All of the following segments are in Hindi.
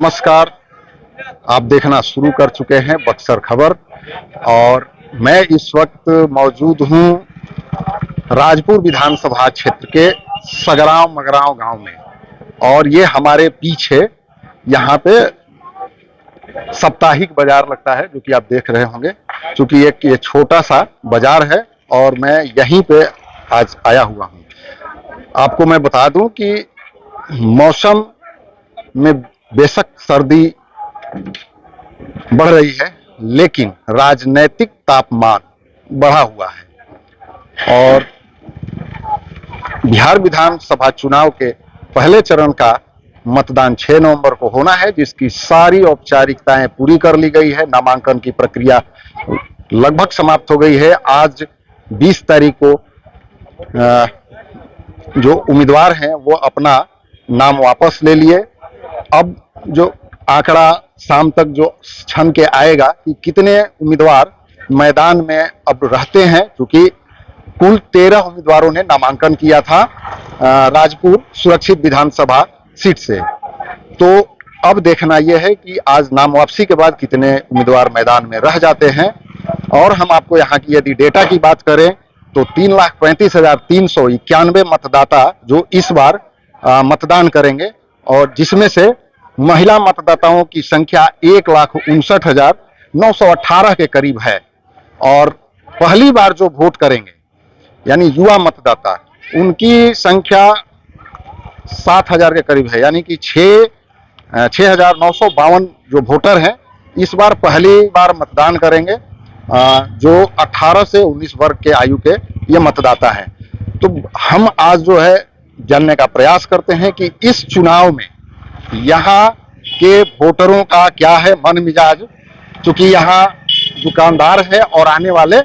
नमस्कार। आप देखना शुरू कर चुके हैं बक्सर खबर और मैं इस वक्त मौजूद हूं राजपुर विधानसभा क्षेत्र के सगराव मगराव गांव में और ये हमारे पीछे यहाँ पे साप्ताहिक बाजार लगता है जो कि आप देख रहे होंगे। क्योंकि एक ये छोटा सा बाजार है और मैं यहीं पे आज आया हुआ हूँ। आपको मैं बता दूं कि मौसम में बेशक सर्दी बढ़ रही है लेकिन राजनीतिक तापमान बढ़ा हुआ है और बिहार विधानसभा चुनाव के पहले चरण का मतदान 6 नवंबर को होना है, जिसकी सारी औपचारिकताएं पूरी कर ली गई है। नामांकन की प्रक्रिया लगभग समाप्त हो गई है। आज 20 तारीख को जो उम्मीदवार हैं वो अपना नाम वापस ले लिए। अब जो आंकड़ा शाम तक जो छन के आएगा कि कितने उम्मीदवार मैदान में अब रहते हैं, क्योंकि कुल 13 उम्मीदवारों ने नामांकन किया था राजपुर सुरक्षित विधानसभा सीट से। तो अब देखना यह है कि आज नाम वापसी के बाद कितने उम्मीदवार मैदान में रह जाते हैं। और हम आपको यहाँ की यदि डेटा की बात करें तो 3,35,391 मतदाता जो इस बार मतदान करेंगे और जिसमें से महिला मतदाताओं की संख्या 1,59,918 के करीब है। और पहली बार जो वोट करेंगे यानी युवा मतदाता, उनकी संख्या 7,000 के करीब है, यानी कि 6,952 जो वोटर हैं इस बार पहली बार मतदान करेंगे, जो 18 से 19 वर्ग के आयु के ये मतदाता हैं। तो हम आज जो है जानने का प्रयास करते हैं कि इस चुनाव में यहाँ के वोटरों का क्या है मन मिजाज, क्योंकि यहाँ दुकानदार है और आने वाले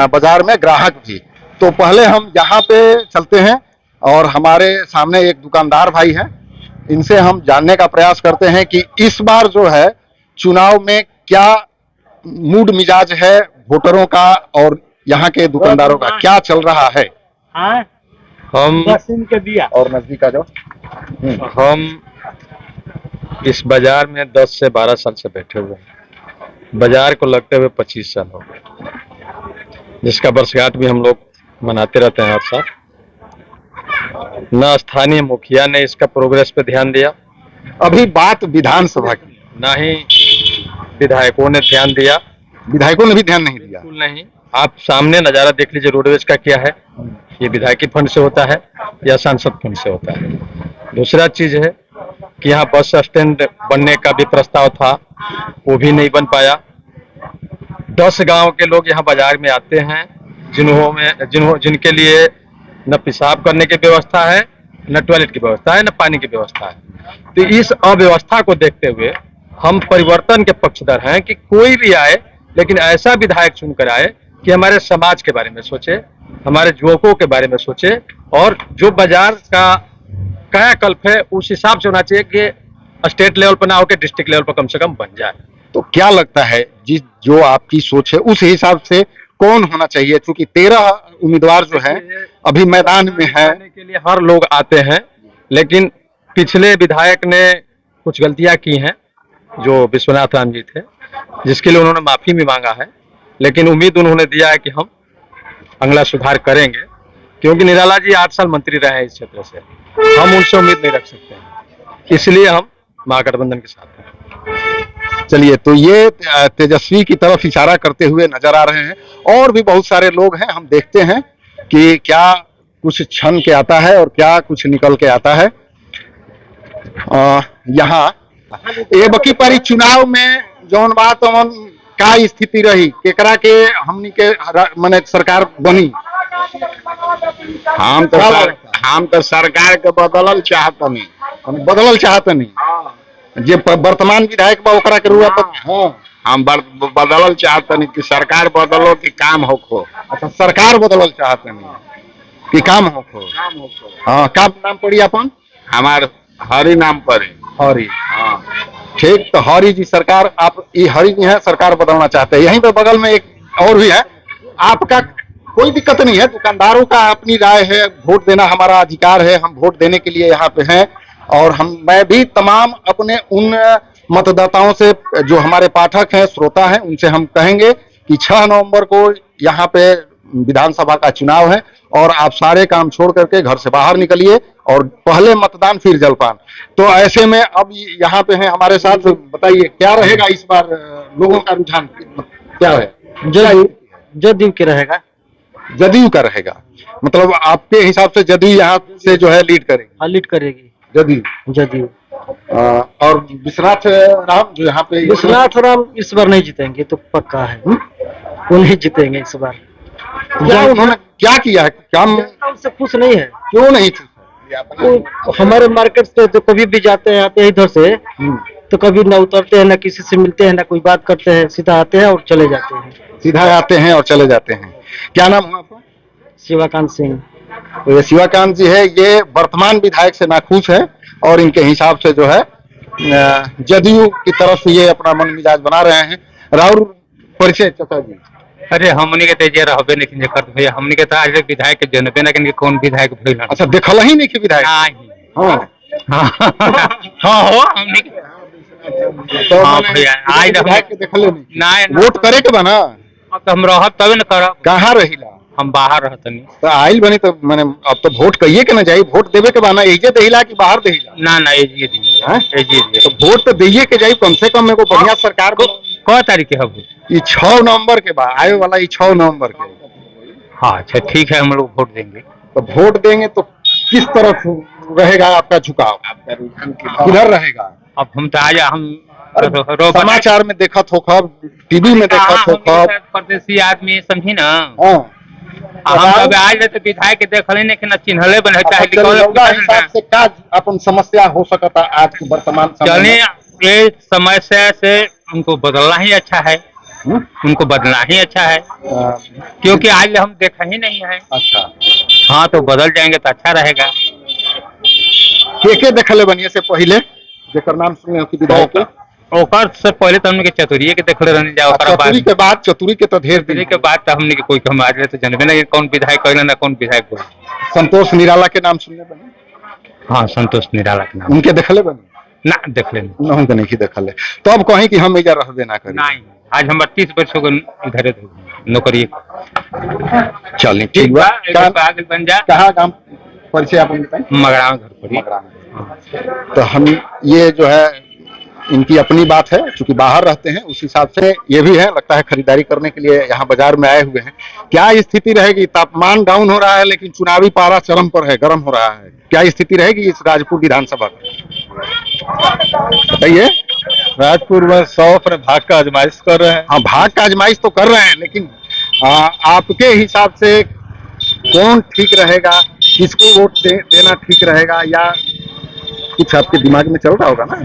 बाजार में ग्राहक भी। तो पहले हम यहाँ पे चलते हैं और हमारे सामने एक दुकानदार भाई हैं, इनसे हम जानने का प्रयास करते हैं कि इस बार जो है चुनाव में क्या मूड मिजाज है वोटरों का और यहाँ के दुकानदारों का क्या चल रहा है। हम और नजदीक आ जाओ। हम इस बाजार में 10 से 12 साल से बैठे हुए हैं। बाजार को लगते हुए 25 साल हो गए, जिसका वर्षगांठ भी हम लोग मनाते रहते हैं हर साल। न स्थानीय मुखिया ने इसका प्रोग्रेस पे ध्यान दिया, अभी बात विधानसभा की, ना ही विधायकों ने ध्यान दिया। विधायकों ने भी ध्यान नहीं दिया। बिल्कुल नहीं। आप सामने नजारा देख लीजिए रोडवेज का क्या है, ये विधायकी फंड से होता है या सांसद फंड से होता है। दूसरा चीज है कि यहाँ बस स्टैंड बनने का भी प्रस्ताव था, वो भी नहीं बन पाया। 10 गांव के लोग यहाँ बाजार में आते हैं जिनके लिए न पेशाब करने की व्यवस्था है, न टॉयलेट की व्यवस्था है, न पानी की व्यवस्था है। तो इस अव्यवस्था को देखते हुए हम परिवर्तन के पक्षधर हैं कि कोई भी आए लेकिन ऐसा विधायक चुनकर आए कि हमारे समाज के बारे में सोचे, हमारे युवकों के बारे में सोचे और जो बाजार का कायाकल्प है उस हिसाब से होना चाहिए कि स्टेट लेवल पर ना होकर डिस्ट्रिक्ट लेवल पर कम से कम बन जाए। तो क्या लगता है जो आपकी सोच है उस हिसाब से कौन होना चाहिए, क्योंकि 13 उम्मीदवार जो है अभी मैदान में है। के लिए हर लोग आते हैं, लेकिन पिछले विधायक ने कुछ गलतियां की हैं जो विश्वनाथ राम जी थे, जिसके लिए उन्होंने माफी भी मांगा है। लेकिन उम्मीद उन्होंने दिया है कि हम अगला सुधार करेंगे, क्योंकि निराला जी 8 साल मंत्री रहे हैं इस क्षेत्र से, हम उनसे उम्मीद नहीं रख सकते हैं, इसलिए हम महागठबंधन के साथ हैं। चलिए, तो ये तेजस्वी की तरफ इशारा करते हुए नजर आ रहे हैं और भी बहुत सारे लोग हैं। हम देखते हैं कि क्या कुछ छन के आता है और क्या कुछ निकल के आता है। यहाँ ये बकी परी चुनाव में जौन बात हमन का स्थिति रही, केकरा के हमनी के माने सरकार बनी। हम तो सरकार के बदलल चाहतनी। जे वर्तमान विधायक बा ओकरा के रूप हम बदलल चाहतनी कि सरकार बदलो कि काम होखो। अच्छा, सरकार बदलल चाहतनी कि काम होखो। हाँ, का नाम पड़ी अपन? हमार हरि नाम पड़ी। हरि, हाँ ठीक। तो हरि जी सरकार, आप ये हरि जी है, सरकार बदलना चाहते हैं। यहीं पे बगल में एक और भी है। आपका कोई दिक्कत नहीं है, दुकानदारों का अपनी राय है, वोट देना हमारा अधिकार है, हम वोट देने के लिए यहाँ पे हैं। और मैं भी तमाम अपने उन मतदाताओं से, जो हमारे पाठक हैं, श्रोता हैं, उनसे हम कहेंगे कि 6 नवंबर को यहाँ पे विधानसभा का चुनाव है और आप सारे काम छोड़ करके घर से बाहर निकलिए और पहले मतदान फिर जलपान। तो ऐसे में अब यहाँ पे हैं हमारे साथ, बताइए क्या रहेगा इस बार लोगों का रुझान क्या है? जदयू के रहेगा। जदयू का रहेगा, मतलब आपके हिसाब से जदयू यहाँ से जो है लीड करेगी? हाँ, लीड करेगी जदयू। जदयू। और विश्वनाथ राम जो यहाँ पे, विश्वनाथ राम इस बार नहीं जीतेंगे तो पक्का है। वो नहीं जीतेंगे इस बार। क्या उन्होंने क्या किया है? काम उनसे कुछ नहीं है। क्यों नहीं थी? वो हमारे मार्केट से तो कभी भी जाते हैं, आते हैं इधर से, तो कभी ना उतरते हैं, ना किसी से मिलते हैं, ना कोई बात करते हैं, सीधा आते हैं और चले जाते हैं। सीधा आते हैं और चले जाते हैं। क्या नाम है आपका? शिवाकांत सिंह। तो ये शिवाकांत जी है, ये वर्तमान विधायक से नाखुश है और इनके हिसाब से जो है जदयू की तरफ ये अपना मन मिजाज बना रहे हैं। राहुल परिचय चाचा जी। अरे हमने के तेजे रहबे नहीं करत भैया, हमने के आज तक विधायक के जनबे ना कि कौन विधायक भइल। अच्छा, देखल ही नहीं कि विधायक? नहीं। हाँ हाँ हो हमने तो हाँ भैया, आज विधायक के देखले नहीं? ना वोट करे के बना? अब तो हम रहब तबे न करब। कहाँ रहिला? हम बाहर रहतनी। तो आइल बनी तो मैंने अब तो वोट कहिए के ना जाई, वोट देवे के बना एजे देहिला कि बाहर देहिला? ना ये दी हाँ? ये तो वोट तो दइए के जाई, कम से कम एगो बढ़िया सरकार को। क तारीख के हब? ये 6 नवंबर के बाद आए वाला, ये 6 नवंबर के। हाँ अच्छा ठीक है, हम लोग वोट देंगे। तो वोट देंगे तो किस तरफ रहेगा आपका झुकाव? आपका रुझान किधर रहेगा? अब हम तो आज हम समाचार में देखा हो, खब टीवी में देखा हो, खब परदेसी आदमी समझी ना। हाँ, हम अब आज तो विधायक के देखले नहीं कि ना चिन्हले बने चाहे हिसाब से क्या अपन समस्या हो सकता आज के वर्तमान समय चलिए, में? ये समस्या से उनको बदलना ही अच्छा है। उनको बदलना ही अच्छा है, क्योंकि आज हम देखा ही नहीं है। अच्छा, हाँ तो बदल जाएंगे तो अच्छा रहेगा। के देखले बनिए से पहले जेकर नाम सुने हो कि विधायक के? ओकर से पहले तो हमने के चतुरिये के देखले रहने जाओ, चतुरी के बाद, चतुरी के तो ढेर दिन के बाद तो हमने के कोई हम आज तो जनबे नहीं कौन विधायक कहले ना कौन विधायक बोले। संतोष निराला के नाम सुनने बने? हाँ, संतोष निराला के नाम। उनके देखले बने? ना देखले नहीं। उनके नहीं देखले। तो अब कहीं कि हम इधर रहबे ना करी? नहीं, आज हम 38 वर्ष हो गए इधर नौकरी। चलिए ठीक बा। आगे बन जा। कहाँ काम परिचय आप बताएं? मगरा में घर पड़ी। मगरा में। तो हम ये जो है इनकी अपनी बात है, चूंकि बाहर रहते हैं उस हिसाब से ये भी है, लगता है खरीदारी करने के लिए यहाँ बाजार में आए हुए हैं। क्या स्थिति रहेगी? तापमान डाउन हो रहा है लेकिन चुनावी पारा चरम पर है, गर्म हो रहा है। क्या स्थिति रहेगी इस राजपुर विधानसभा में? बताइए। राजपुर में 100 भाग का आजमाइश कर रहे हैं। हाँ, भाग का आजमाइश तो कर रहे हैं, लेकिन आपके हिसाब से कौन ठीक रहेगा, किसको वोट देना ठीक रहेगा, या कुछ आपके दिमाग में चल रहा होगा ना?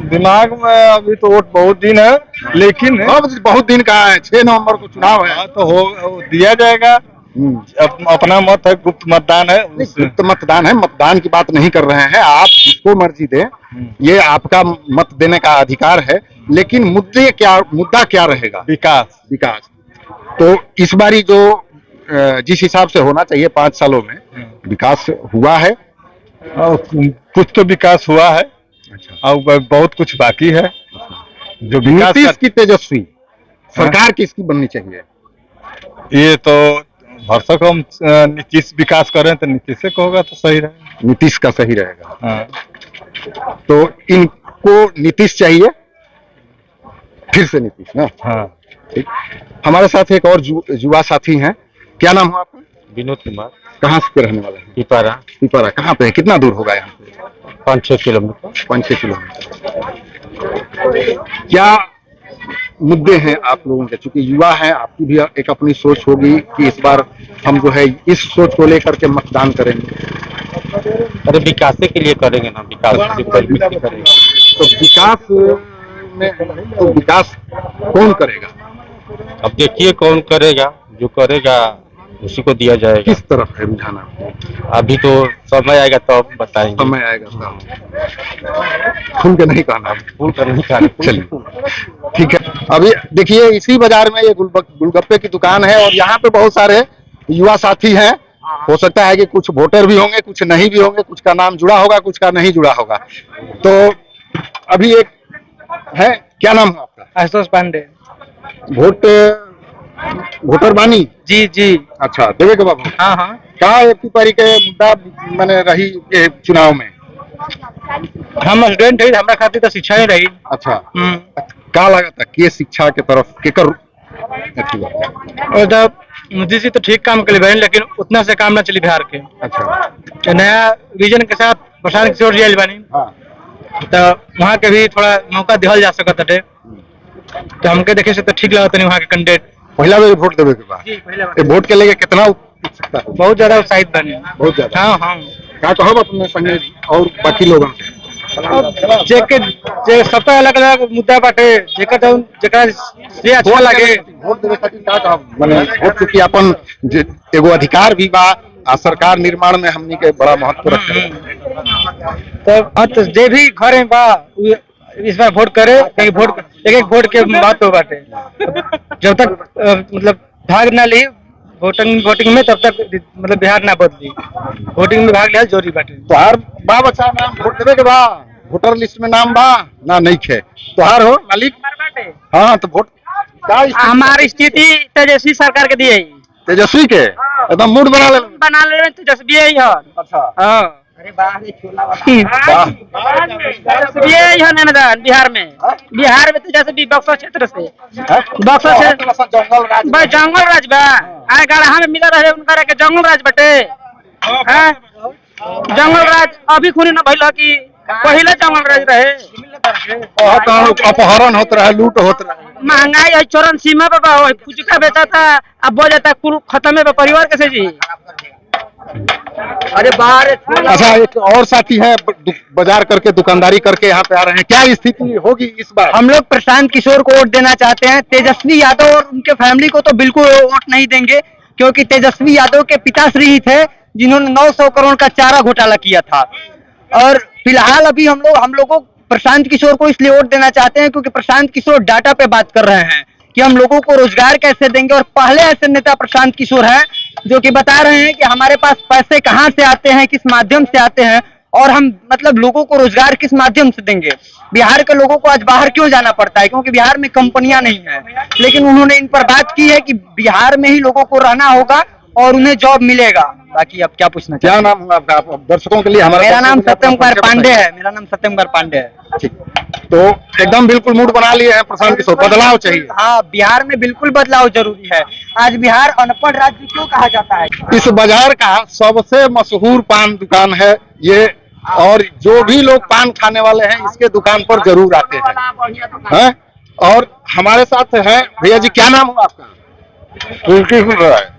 दिमाग में अभी तो वोट बहुत दिन है, लेकिन बहुत दिन का है, 6 नवंबर को चुनाव है। तो हो दिया जाएगा। अपना मत है, गुप्त मतदान है। गुप्त मतदान है, मतदान की बात नहीं कर रहे हैं, आप जिसको मर्जी दें, ये आपका मत देने का अधिकार है। लेकिन मुद्दा क्या रहेगा? विकास। तो इस बारी जो जिस हिसाब से होना चाहिए 5 सालों में, विकास हुआ है? कुछ तो विकास हुआ है। अच्छा। और बहुत कुछ बाकी है। जो नीतीश की तेजस्वी सरकार किसकी बननी चाहिए? ये तो भरसक हम नीतीश विकास करें तो नीतीश से होगा तो सही रहेगा। नीतीश का सही रहेगा। हाँ। तो इनको नीतीश चाहिए, फिर से नीतीश ना? हाँ ठीक। हमारे साथ एक और युवा साथी हैं, क्या नाम है आपका? विनोद कुमार। कहाँ से रहने वाले हैं? पिपरा। कहाँ पे है? कितना दूर होगा यहाँ से? 5-6 किलोमीटर। 5-6 किलोमीटर। क्या मुद्दे हैं आप लोगों के? चूंकि युवा हैं, आपकी भी एक अपनी सोच होगी कि इस बार हम जो है इस सोच को लेकर के मतदान करेंगे। अरे विकास के लिए करेंगे ना, विकास करेंगे। तो विकास में तो विकास कौन करेगा? अब देखिए कौन करेगा, जो करेगा उसी को दिया जाएगा। किस तरफ है रुझान? अभी तो समय आएगा तो अब बताएंगे। समय आएगा तो खुल के नहीं कहना। भूल कर नहीं कहना। चलिए ठीक है। अभी देखिए इसी बाजार में ये गुलगप्पे की दुकान है और यहाँ पे बहुत सारे युवा साथी हैं हो सकता है कि कुछ वोटर भी होंगे, कुछ नहीं भी होंगे, कुछ का नाम जुड़ा होगा, कुछ का नहीं जुड़ा होगा। तो अभी एक है, क्या नाम है आपका? आशुतोष पांडे। वोटर बानी जी जी। अच्छा, देवे के बाबू हाँ हाँ। का एपी पारी के मुद्दा मैंने रही के चुनाव में? हम स्टूडेंट है, हमारा खातिर तो शिक्षा ही रही। अच्छा, का लगा था कि शिक्षा के तरफ केकर अथी बा? और जब मोदी जी तो ठीक काम कर ले, लेकिन उतना से काम ना चली बिहार के। अच्छा, तो नया विजन के साथ प्रशांत किशोर जी बानी, हाँ, तो वहाँ के भी थोड़ा मौका दिहल जा सकता है। तो हमके देखे से तो ठीक लगता नहीं वहाँ के कैंडिडेट। पहला बार वोट देवे के बाद ये वोट के लेके कितना उत्सुकता है? बहुत ज्यादा उत्साहित बने। बहुत ज्यादा। हाँ हाँ। का कहब अपने संगे और बाकी लोगों से? जे सबका अलग अलग मुद्दा बाटे, जेकर से अच्छा लगे वोट देवे खातिर का कहब? माने वोट चूंकि अपन एगो अधिकार भी बा आ सरकार निर्माण में हमनी के बड़ा महत्व रखे। तो जे भी घर में बा इस बार वोट करे, वोट एक वोट के बात हो बाटे। जब तक मतलब भाग ना ली वोटिंग में, तब तक मतलब बिहार ना बदली। वोटिंग में भाग लिया जोरी बाटे। तोहार बा बच्चा नाम वोट देवे के बा, वोटर लिस्ट में नाम बा ना? नहीं खे तोहार हो मालिक? हाँ, तो वोट का हमारी स्थिति तेजस्वी सरकार के दिए। तेजस्वी के एकदम मूड बना ले तेजस्वी ही है। अच्छा, हाँ, बिहार में तेजस्वी बक्सर क्षेत्र से, बक्सर क्षेत्र जंगल राज बा। आए गढ़ा में मिला रहे उनका के जंगल राज बटे। जंगल राज अभी खूनी न भइल कि पहले जंगल राज रहे। अपहरण होता रहे, लूट होता रहे, महंगाई है चरम सीमा पे बा। फुचका बेचा था, अब बोल जाता कुल खत्म है परिवार कैसे जी। अरे बाहर। अच्छा, एक और साथी है बाजार करके दुकानदारी करके यहाँ पे आ रहे हैं, क्या स्थिति होगी इस बार? हम लोग प्रशांत किशोर को वोट देना चाहते हैं। तेजस्वी यादव और उनके फैमिली को तो बिल्कुल वोट नहीं देंगे, क्योंकि तेजस्वी यादव के पिताश्री ही थे जिन्होंने 900 करोड़ का चारा घोटाला किया था। और फिलहाल अभी हम लोगों प्रशांत किशोर को इसलिए वोट देना चाहते हैं क्योंकि प्रशांत किशोर डाटा पे बात कर रहे हैं कि हम लोगों को रोजगार कैसे देंगे। और पहले ऐसे नेता प्रशांत किशोर हैं जो कि बता रहे हैं कि हमारे पास पैसे कहां से आते हैं, किस माध्यम से आते हैं, और हम मतलब लोगों को रोजगार किस माध्यम से देंगे। बिहार के लोगों को आज बाहर क्यों जाना पड़ता है? क्योंकि बिहार में कंपनियां नहीं है। लेकिन उन्होंने इन पर बात की है कि बिहार में ही लोगों को रहना होगा और उन्हें जॉब मिलेगा। बाकी अब क्या पूछना? क्या नाम है आपका? दर्शकों के लिए हमारा मेरा नाम सत्यम कुमार पांडे है। मेरा नाम सत्यम कुमार पांडे है। ठीक, तो एकदम बिल्कुल मूड बना लिए हैं प्रशांत किशोर, बदलाव चाहिए। हाँ, बिहार में बिल्कुल बदलाव जरूरी है। आज बिहार अनपढ़ राज्य क्यों कहा जाता है? इस बाजार का सबसे मशहूर पान दुकान है ये, और जो भी लोग पान खाने वाले हैं इसके दुकान पर जरूर आते हैं। और हमारे साथ है भैया जी, क्या नाम है आपका? श्री कृष्ण राय।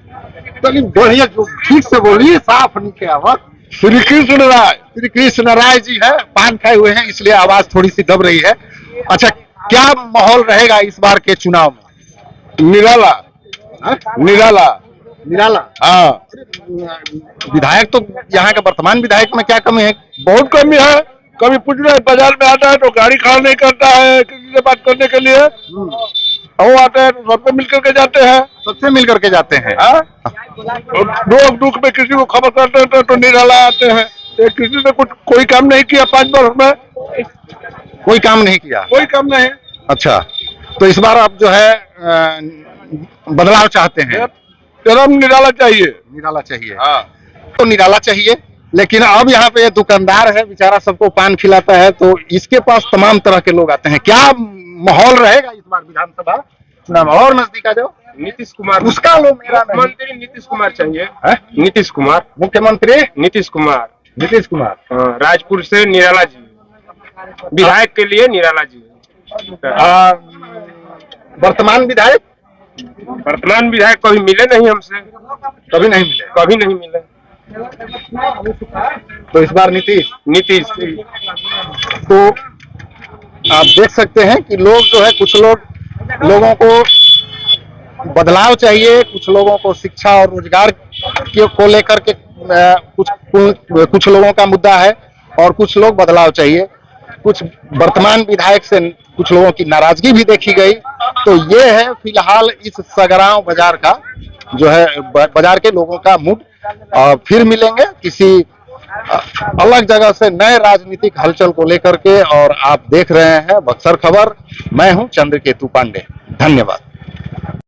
चलिए बढ़िया, जो ठीक से बोलिए, साफ नीचे आवाज। श्री कृष्ण राय। श्री कृष्ण राय जी है, पान खाए हुए हैं इसलिए आवाज थोड़ी सी दब रही है। अच्छा, क्या माहौल रहेगा इस बार के चुनाव में? निराला। निराला। निराला। हाँ, विधायक तो यहाँ के वर्तमान विधायक में क्या कमी है? बहुत कमी है। कभी पूछ रहे बाजार में आता है तो गाड़ी खड़ा नहीं करता है किसी से बात करने के लिए। वो आते हैं तो सबसे मिल करके जाते हैं। सबसे मिल करके जाते हैं। दुख में किसी को खबर करते हैं तो निराला आते हैं। किसी ने कुछ कोई काम नहीं किया 5 वर्ष में। कोई काम नहीं किया? कोई काम नहीं। अच्छा, तो इस बार आप जो है बदलाव चाहते हैं? एकदम निराला चाहिए। निराला चाहिए। हाँ, तो निराला चाहिए, लेकिन अब यहाँ पे दुकानदार है बेचारा, सबको पान खिलाता है, तो इसके पास तमाम तरह के लोग आते हैं। क्या माहौल रहेगा इस बार विधानसभा चुनाव? और नजदीक आ जाओ। नीतीश कुमार। उसका लो, मेरा नहीं। मुख्यमंत्री नीतीश कुमार चाहिए। नीतीश कुमार। मुख्यमंत्री नीतीश कुमार। नीतीश कुमार। राजपुर से निराला जी, विधायक के लिए निराला जी। वर्तमान विधायक? वर्तमान विधायक कभी मिले नहीं हमसे। कभी नहीं मिले? कभी नहीं मिले। तो इस बार नीतीश। नीतीश। तो आप देख सकते हैं कि लोग जो है, कुछ लोगों को बदलाव चाहिए, कुछ लोगों को शिक्षा और रोजगार को लेकर के कुछ लोगों का मुद्दा है, और कुछ लोग बदलाव चाहिए। कुछ वर्तमान विधायक से कुछ लोगों की नाराजगी भी देखी गई। तो ये है फिलहाल इस सगरांव बाजार का जो है, बाजार के लोगों का मूड। फिर मिलेंगे किसी अलग जगह से नए राजनीतिक हलचल को लेकर के। और आप देख रहे हैं बक्सर खबर, मैं हूं चंद्रकेतु पांडे। धन्यवाद।